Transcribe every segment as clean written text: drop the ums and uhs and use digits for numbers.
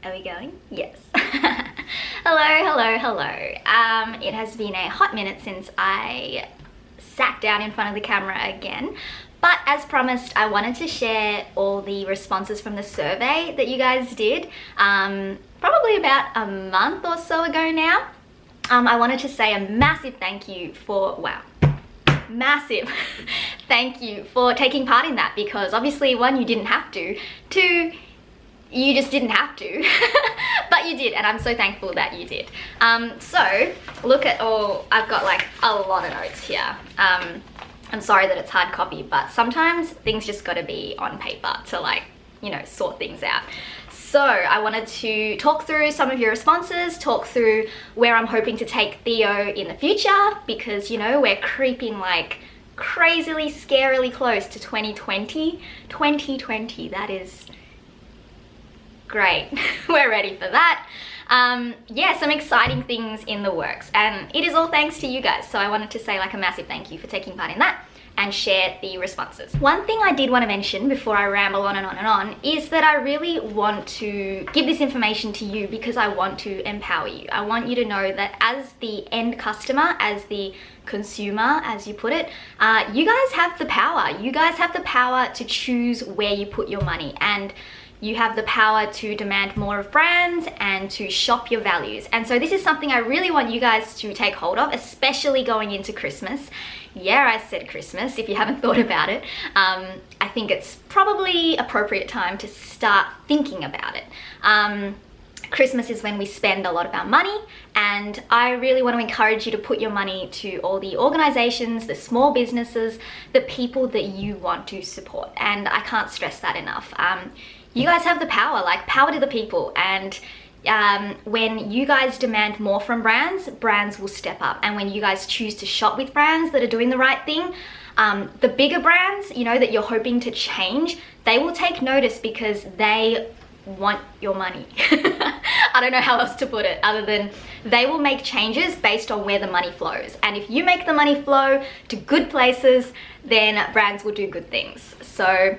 Are we going? Yes. Hello. It has been a hot minute since I sat down in front of the camera again. But as promised, I wanted to share all the responses from the survey that you guys did probably about a month or so ago now. I wanted to say a massive thank you for, massive thank you for taking part in that, because obviously, one, you didn't have to, two, you just didn't have to, but you did, and I'm so thankful that you did. So look at all, I've got like a lot of notes here. I'm sorry that it's hard copy, but sometimes things just gotta be on paper to, like, you know, sort things out. So I wanted to talk through some of your responses, talk through where I'm hoping to take Theo in the future, because, you know, we're creeping like crazily, scarily close to 2020. 2020, that is great. We're ready for that. Yeah, some exciting things in the works, and it is all thanks to you guys. So I wanted to say like a massive thank you for taking part in that and share the responses. One thing I did want to mention before I ramble on and on and on is that I really want to give this information to you because I want to empower you. I want you to know that as the end customer, as the consumer, as you put it, you guys have the power. You guys have the power to choose where you put your money, and you have the power to demand more of brands and to shop your values. And so this is something I really want you guys to take hold of, especially going into Christmas. Yeah, I said Christmas, if you haven't thought about it. I think it's probably appropriate time to start thinking about it. Christmas is when we spend a lot of our money, and I really want to encourage you to put your money to all the organizations, the small businesses, the people that you want to support. And I can't stress that enough. You guys have the power, like power to the people, and when you guys demand more from brands, brands will step up. And when you guys choose to shop with brands that are doing the right thing, the bigger brands, you know, that you're hoping to change, they will take notice because they want your money. I don't know how else to put it other than they will make changes based on where the money flows. And if you make the money flow to good places, then brands will do good things. So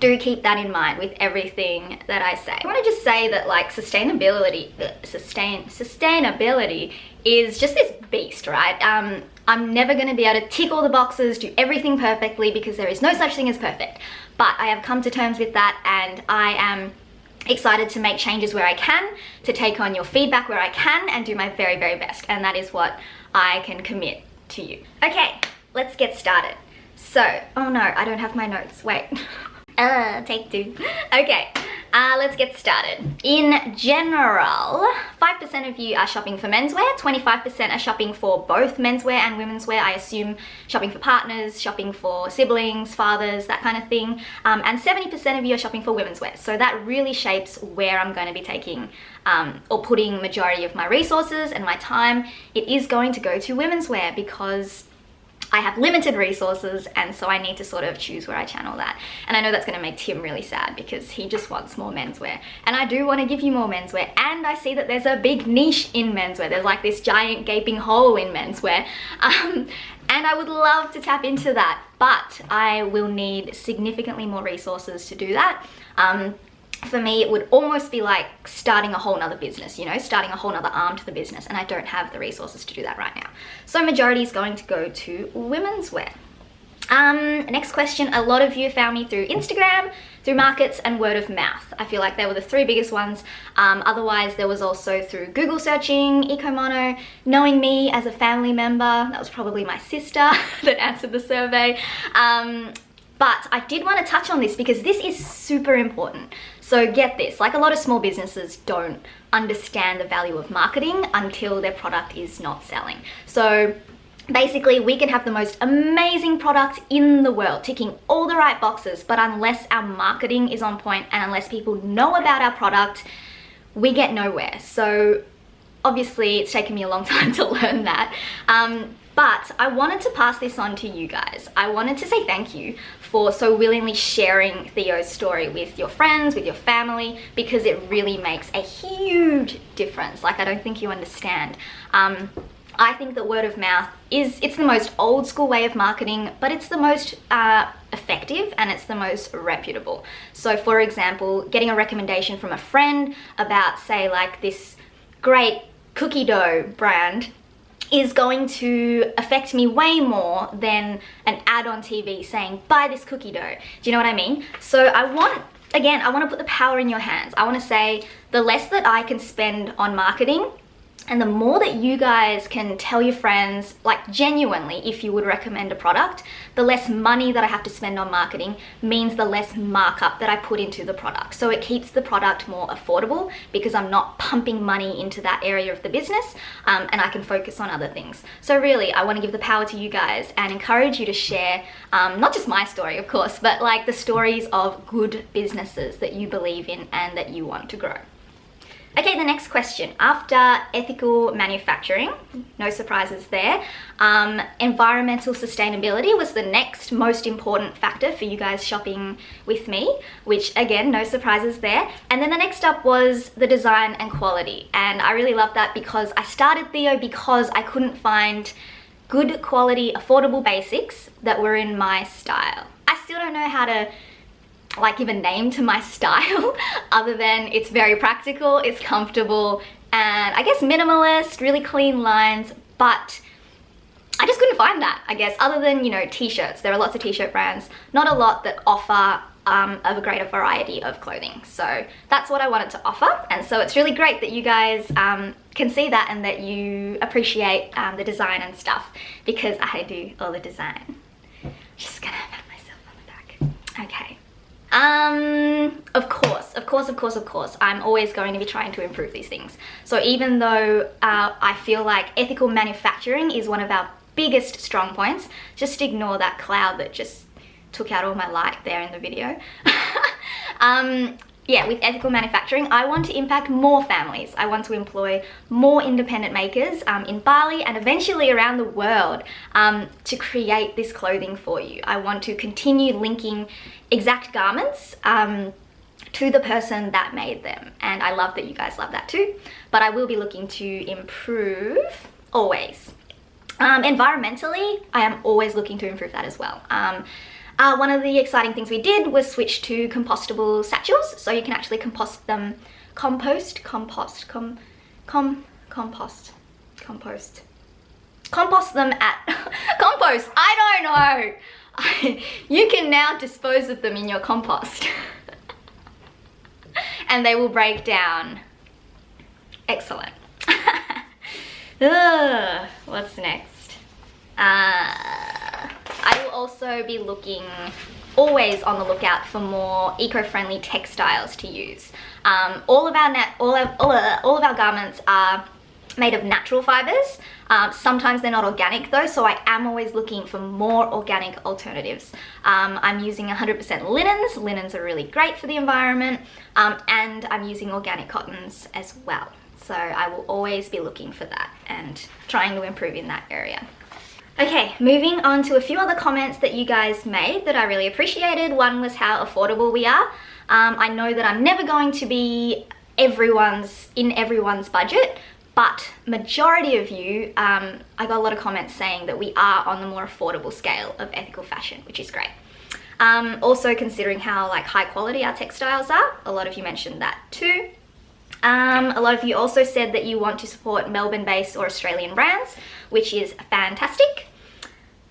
do keep that in mind with everything that I say. I want to just say that, like, sustainability is just this beast, right? I'm never going to be able to tick all the boxes, do everything perfectly, because there is no such thing as perfect. But I have come to terms with that, and I am excited to make changes where I can, to take on your feedback where I can, and do my very, very best. And that is what I can commit to you. Okay, let's get started. So, oh no, I don't have my notes. Wait. Take two. Okay, let's get started. In general, 5% of you are shopping for menswear, 25% are shopping for both menswear and women's wear. I assume shopping for partners, shopping for siblings, fathers, that kind of thing. And 70% of you are shopping for women's wear. So that really shapes where I'm going to be taking or putting majority of my resources and my time. It is going to go to women's wear because I have limited resources, and so I need to sort of choose where I channel that. And I know that's going to make Tim really sad because he just wants more menswear, and I do want to give you more menswear. And I see that there's a big niche in menswear. There's like this giant gaping hole in menswear, and I would love to tap into that, but I will need significantly more resources to do that. For me, it would almost be like starting a whole nother business, you know, starting a whole nother arm to the business, and I don't have the resources to do that right now. So majority is going to go to women's wear. Next question, a lot of you found me through Instagram, through markets, and word of mouth. I feel like they were the three biggest ones. Otherwise, there was also through Google searching, Ecomono, knowing me as a family member. That was probably my sister that answered the survey. But I did want to touch on this because this is super important. So get this, like a lot of small businesses don't understand the value of marketing until their product is not selling. So basically, we can have the most amazing product in the world, ticking all the right boxes, but unless our marketing is on point and unless people know about our product, we get nowhere. So obviously, it's taken me a long time to learn that. But I wanted to pass this on to you guys. I wanted to say thank you for so willingly sharing Theo's story with your friends, with your family, because it really makes a huge difference. Like, I don't think you understand. I think that word of mouth it's the most old school way of marketing, but it's the most effective and it's the most reputable. So for example, getting a recommendation from a friend about, say, like this great cookie dough brand is going to affect me way more than an ad on TV saying, buy this cookie dough. Do you know what I mean? So I want to put the power in your hands. I want to say the less that I can spend on marketing, and the more that you guys can tell your friends, like genuinely, if you would recommend a product, the less money that I have to spend on marketing means the less markup that I put into the product. So it keeps the product more affordable because I'm not pumping money into that area of the business, and I can focus on other things. So really, I want to give the power to you guys and encourage you to share, not just my story, of course, but like the stories of good businesses that you believe in and that you want to grow. Okay, the next question. After ethical manufacturing, no surprises there, environmental sustainability was the next most important factor for you guys shopping with me, which again, no surprises there. And then the next up was the design and quality. And I really love that because I started Theo because I couldn't find good quality, affordable basics that were in my style. I still don't know how to like give a name to my style other than it's very practical, it's comfortable, and I guess minimalist, really clean lines, but I just couldn't find that, I guess, other than, you know, t-shirts. There are lots of t-shirt brands, not a lot that offer of a greater variety of clothing. So that's what I wanted to offer, and so it's really great that you guys can see that and that you appreciate the design and stuff, because I do all the design. Just gonna pat myself on the back. Okay. Of course, I'm always going to be trying to improve these things. So even though I feel like ethical manufacturing is one of our biggest strong points, just ignore that cloud that just took out all my light there in the video. Yeah, with ethical manufacturing, I want to impact more families. I want to employ more independent makers in Bali and eventually around the world to create this clothing for you. I want to continue linking exact garments to the person that made them. And I love that you guys love that too. But I will be looking to improve always. Environmentally, I am always looking to improve that as well. One of the exciting things we did was switch to compostable satchels, so you can actually compost them, compost them at, compost, I don't know. You can now dispose of them in your compost and they will break down. Excellent. What's next? I will also be looking, always on the lookout for more eco-friendly textiles to use. All of our garments are made of natural fibers. Sometimes they're not organic though, so I am always looking for more organic alternatives. I'm using 100% linens. Linens are really great for the environment, and I'm using organic cottons as well. So I will always be looking for that and trying to improve in that area. Okay, moving on to a few other comments that you guys made that I really appreciated. One was how affordable we are. I know that I'm never going to be in everyone's budget, but majority of you, I got a lot of comments saying that we are on the more affordable scale of ethical fashion, which is great. Also considering how like high quality our textiles are, a lot of you mentioned that too. A lot of you also said that you want to support Melbourne-based or Australian brands, which is fantastic.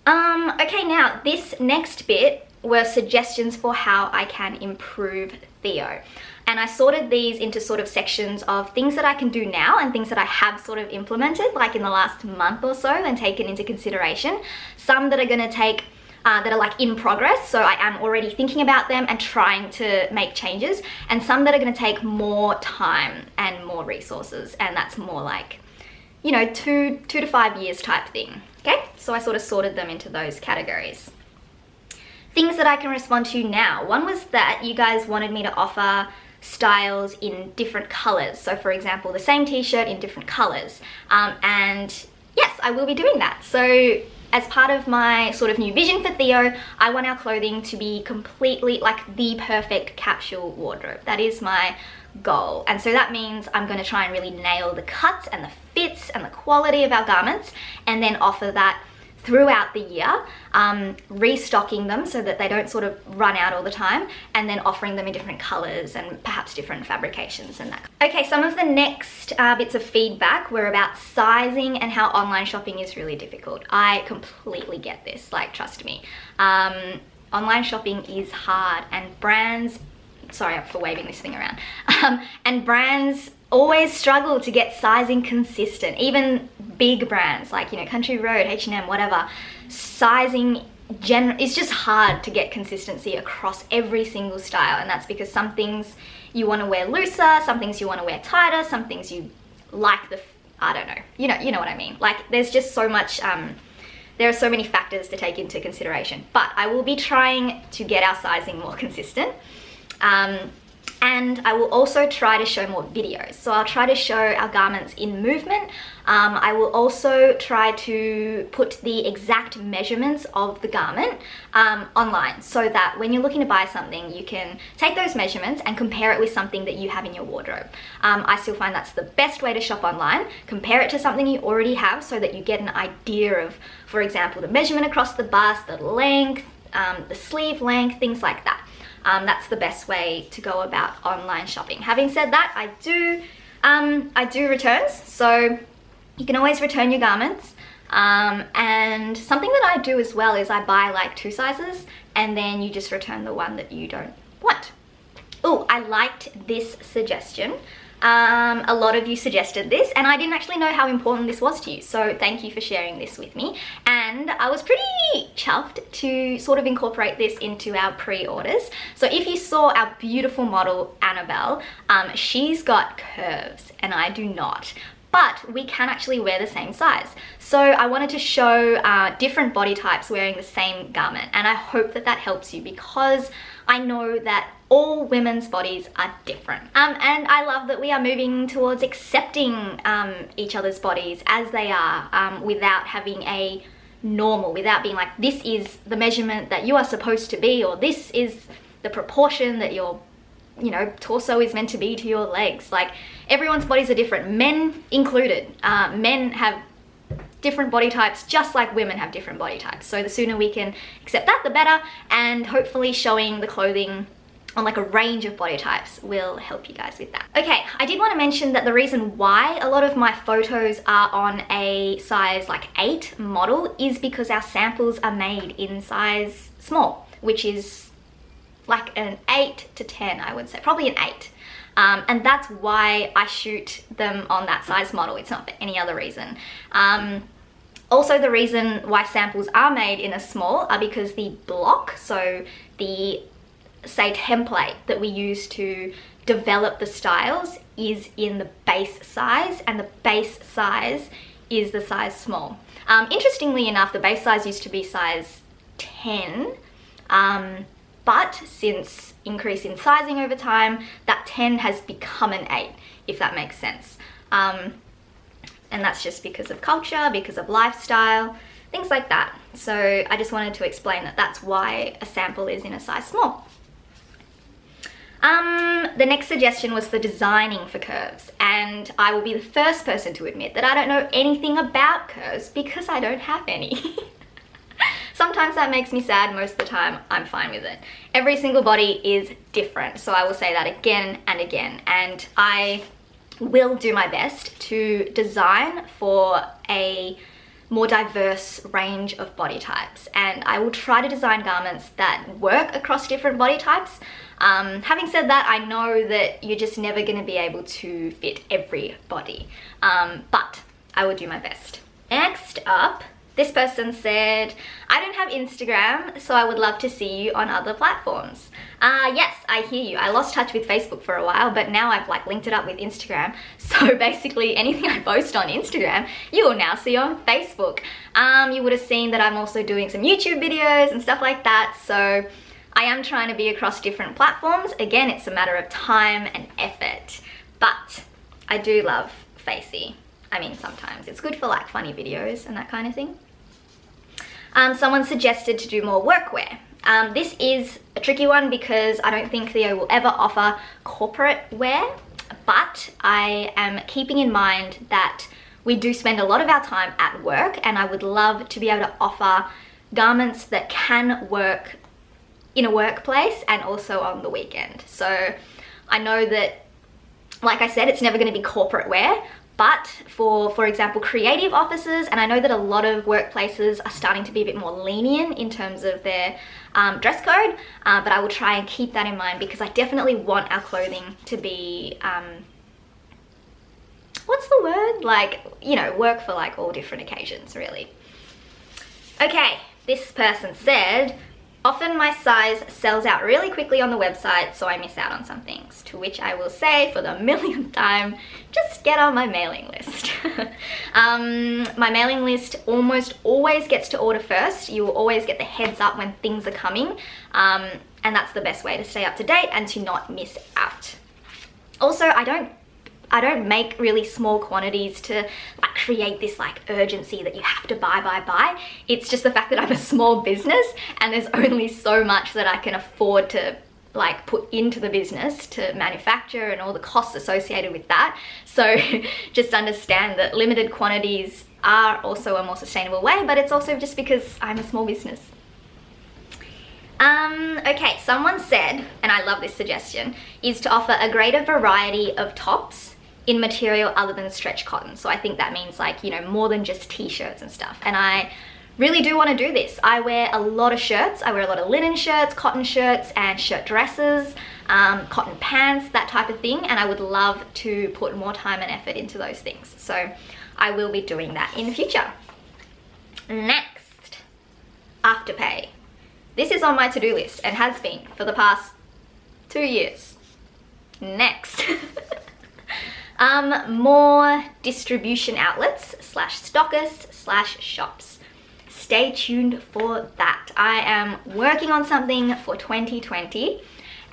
Okay, now this next bit were suggestions for how I can improve Theo. And I sorted these into sort of sections of things that I can do now and things that I have sort of implemented like in the last month or so and taken into consideration. Some that are going to take that are like in progress, so I am already thinking about them and trying to make changes, and some that are going to take more time and more resources, and that's more like, you know, 2 to 5 years type thing. Okay, so I sort of sorted them into those categories. Things that I can respond to now. One was that you guys wanted me to offer styles in different colors, so for example the same t-shirt in different colors, and yes, I will be doing that. So as part of my sort of new vision for Theo, I want our clothing to be completely like the perfect capsule wardrobe. That is my goal. And so that means I'm going to try and really nail the cuts and the fits and the quality of our garments, and then offer that throughout the year, restocking them so that they don't sort of run out all the time, and then offering them in different colors and perhaps different fabrications and that. Okay, some of the next bits of feedback were about sizing and how online shopping is really difficult. I completely get this, like, trust me. Online shopping is hard, and brands, sorry for waving this thing around, and brands always struggle to get sizing consistent. Even big brands like, you know, Country Road, H&M, whatever, sizing is just hard to get consistency across every single style. And that's because some things you want to wear looser, some things you want to wear tighter, some things you like I don't know, you know what I mean. Like, there's just so much, there are so many factors to take into consideration, but I will be trying to get our sizing more consistent. And I will also try to show more videos. So I'll try to show our garments in movement. I will also try to put the exact measurements of the garment online, so that when you're looking to buy something, you can take those measurements and compare it with something that you have in your wardrobe. I still find that's the best way to shop online. Compare it to something you already have so that you get an idea of, for example, the measurement across the bust, the length, the sleeve length, things like that. That's the best way to go about online shopping. Having said that, I do returns, so you can always return your garments. And something that I do as well is I buy like 2 sizes, and then you just return the one that you don't want. Oh, I liked this suggestion. A lot of you suggested this, and I didn't actually know how important this was to you, so thank you for sharing this with me. And I was pretty chuffed to sort of incorporate this into our pre-orders. So if you saw our beautiful model Annabelle, she's got curves and I do not, but we can actually wear the same size. So I wanted to show different body types wearing the same garment, and I hope that that helps you, because I know that all women's bodies are different. And I love that we are moving towards accepting each other's bodies as they are, without having a normal, without being like, this is the measurement that you are supposed to be, or this is the proportion that your, you know, torso is meant to be to your legs. Like, everyone's bodies are different, men included. Men have different body types just like women have different body types. So the sooner we can accept that, the better, and hopefully showing the clothing on like a range of body types will help you guys with that. Okay, I did want to mention that the reason why a lot of my photos are on a size like 8 model is because our samples are made in size small, which is like an 8 to 10, I would say, probably an 8. And that's why I shoot them on that size model. It's not for any other reason. Also, the reason why samples are made in a small are because the block, so the, say, template that we use to develop the styles is in the base size, and the base size is the size small. Interestingly enough, the base size used to be size 10, but since increase in sizing over time, that 10 has become an 8, if that makes sense. And that's just because of culture, because of lifestyle, things like that. So I just wanted to explain that that's why a sample is in a size small. The next suggestion was for designing for curves, and I will be the first person to admit that I don't know anything about curves because I don't have any. Sometimes that makes me sad, most of the time I'm fine with it. Every single body is different, so I will say that again and again, and I will do my best to design for a more diverse range of body types, and I will try to design garments that work across different body types. Having said that, I know that you're just never going to be able to fit every body, but I will do my best. Next up, this person said, I don't have Instagram, so I would love to see you on other platforms. Yes, I hear you. I lost touch with Facebook for a while, but now I've like linked it up with Instagram. So basically anything I post on Instagram, you will now see on Facebook. You would have seen that I'm also doing some YouTube videos and stuff like that. So I am trying to be across different platforms. Again, it's a matter of time and effort, but I do love Facey. I mean, sometimes it's good for like funny videos and that kind of thing. Someone suggested to do more workwear. This is a tricky one because I don't think Theo will ever offer corporate wear, but I am keeping in mind that we do spend a lot of our time at work, and I would love to be able to offer garments that can work in a workplace and also on the weekend. So I know that, like I said, it's never going to be corporate wear, but for example, creative offices, and I know that a lot of workplaces are starting to be a bit more lenient in terms of their dress code, but I will try and keep that in mind because I definitely want our clothing to be, what's the word? Like, you know, work for like all different occasions, really. Okay, this person said, often my size sells out really quickly on the website, so I miss out on some things. To which I will say for the millionth time, just get on my mailing list. My mailing list almost always gets to order first. You will always get the heads up when things are coming, and that's the best way to stay up to date and to not miss out. Also, I don't make really small quantities to like create this like urgency that you have to buy. It's just the fact that I'm a small business and there's only so much that I can afford to like put into the business to manufacture and all the costs associated with that. So just understand that limited quantities are also a more sustainable way, but it's also just because I'm a small business. Okay, someone said, and I love this suggestion, is to offer a greater variety of tops in material other than stretch cotton. So I think that means like, you know, more than just t-shirts and stuff. And I really do want to do this. I wear a lot of shirts. I wear a lot of linen shirts, cotton shirts, and shirt dresses, cotton pants, that type of thing. And I would love to put more time and effort into those things. So I will be doing that in the future. Next, Afterpay. This is on my to-do list and has been for the past 2 years. Next. More distribution outlets / stockists / shops. Stay tuned for that. I am working on something for 2020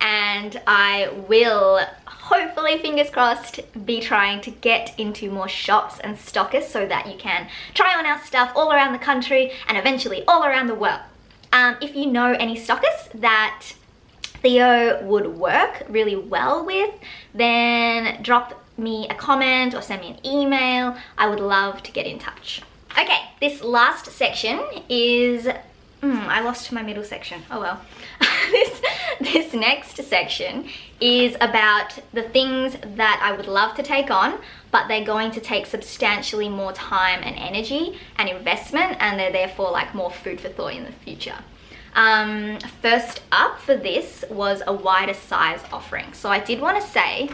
and I will hopefully, fingers crossed, be trying to get into more shops and stockists so that you can try on our stuff all around the country and eventually all around the world. If you know any stockists that Theo would work really well with, then drop me a comment or send me an email. I would love to get in touch. Okay, this last section is, I lost my middle section, oh well. This next section is about the things that I would love to take on, but they're going to take substantially more time and energy and investment, and they're therefore like more food for thought in the future. First up for this was a wider size offering. So I did want to say,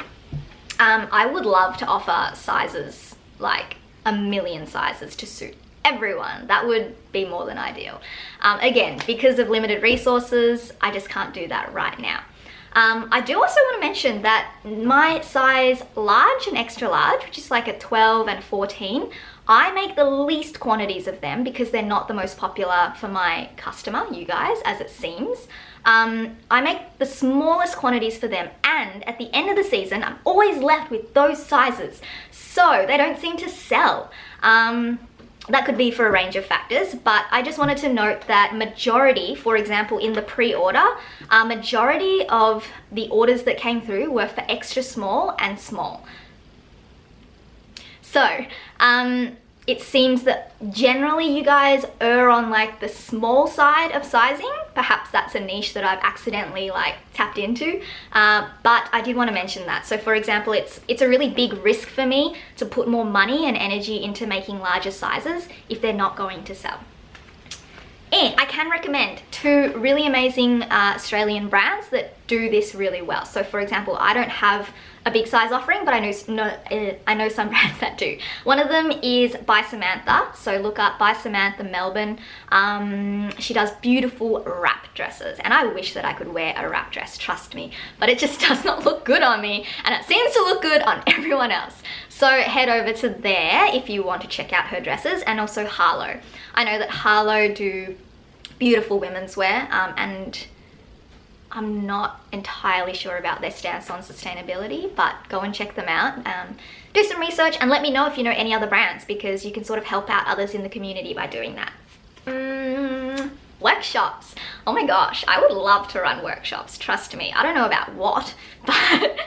I would love to offer sizes, like a million sizes to suit everyone. That would be more than ideal. Again, because of limited resources, I just can't do that right now. I do also want to mention that my size large and extra large, which is like a 12 and 14, I make the least quantities of them because they're not the most popular for my customer, you guys, as it seems. I make the smallest quantities for them, and at the end of the season, I'm always left with those sizes, so they don't seem to sell. That could be for a range of factors, but I just wanted to note that majority, for example, in the pre-order, majority of the orders that came through were for extra small and small. So, it seems that generally you guys err on like the small side of sizing. Perhaps that's a niche that I've accidentally like tapped into, but I did want to mention that. So for example, it's a really big risk for me to put more money and energy into making larger sizes if they're not going to sell. And I can recommend 2 really amazing Australian brands that do this really well. So for example, I don't have a big size offering, but I know some brands that do. One of them is By Samantha. So look up By Samantha Melbourne. She does beautiful wrap dresses, and I wish that I could wear a wrap dress, trust me, but it just does not look good on me, and it seems to look good on everyone else. So head over to there if you want to check out her dresses, and also Harlow. I know that Harlow do beautiful women's wear, and I'm not entirely sure about their stance on sustainability, but go and check them out. Do some research and let me know if you know any other brands, because you can sort of help out others in the community by doing that. Workshops. Oh my gosh, I would love to run workshops, trust me. I don't know about what, but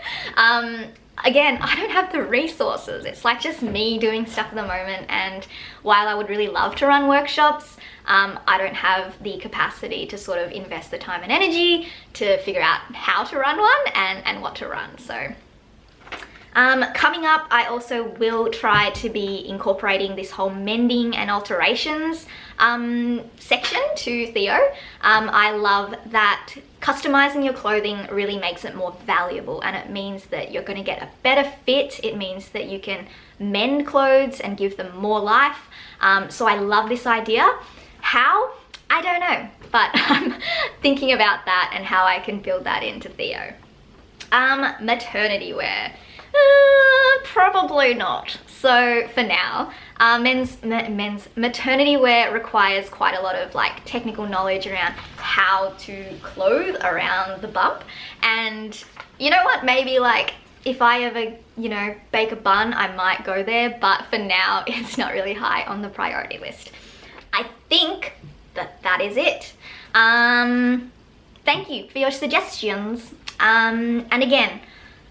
again, I don't have the resources. It's like just me doing stuff at the moment, and while I would really love to run workshops, I don't have the capacity to sort of invest the time and energy to figure out how to run one and what to run. So coming up, I also will try to be incorporating this whole mending and alterations section to Theo. I love that customizing your clothing really makes it more valuable, and it means that you're going to get a better fit. It means that you can mend clothes and give them more life. So I love this idea. How? I don't know, but I'm thinking about that and how I can build that into Theo. Maternity wear. Probably not. So for now, men's maternity wear requires quite a lot of like technical knowledge around how to clothe around the bump. And you know what, maybe like if I ever, you know, bake a bun, I might go there, but for now it's not really high on the priority list. I think that is it. Thank you for your suggestions. And again,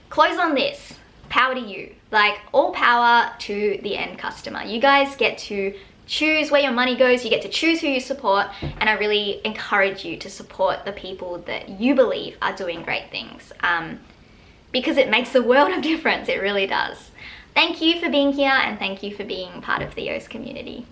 close on this. Power to you. Like, all power to the end customer. You guys get to choose where your money goes, you get to choose who you support, and I really encourage you to support the people that you believe are doing great things, because it makes a world of difference. It really does. Thank you for being here, and thank you for being part of Theo's community.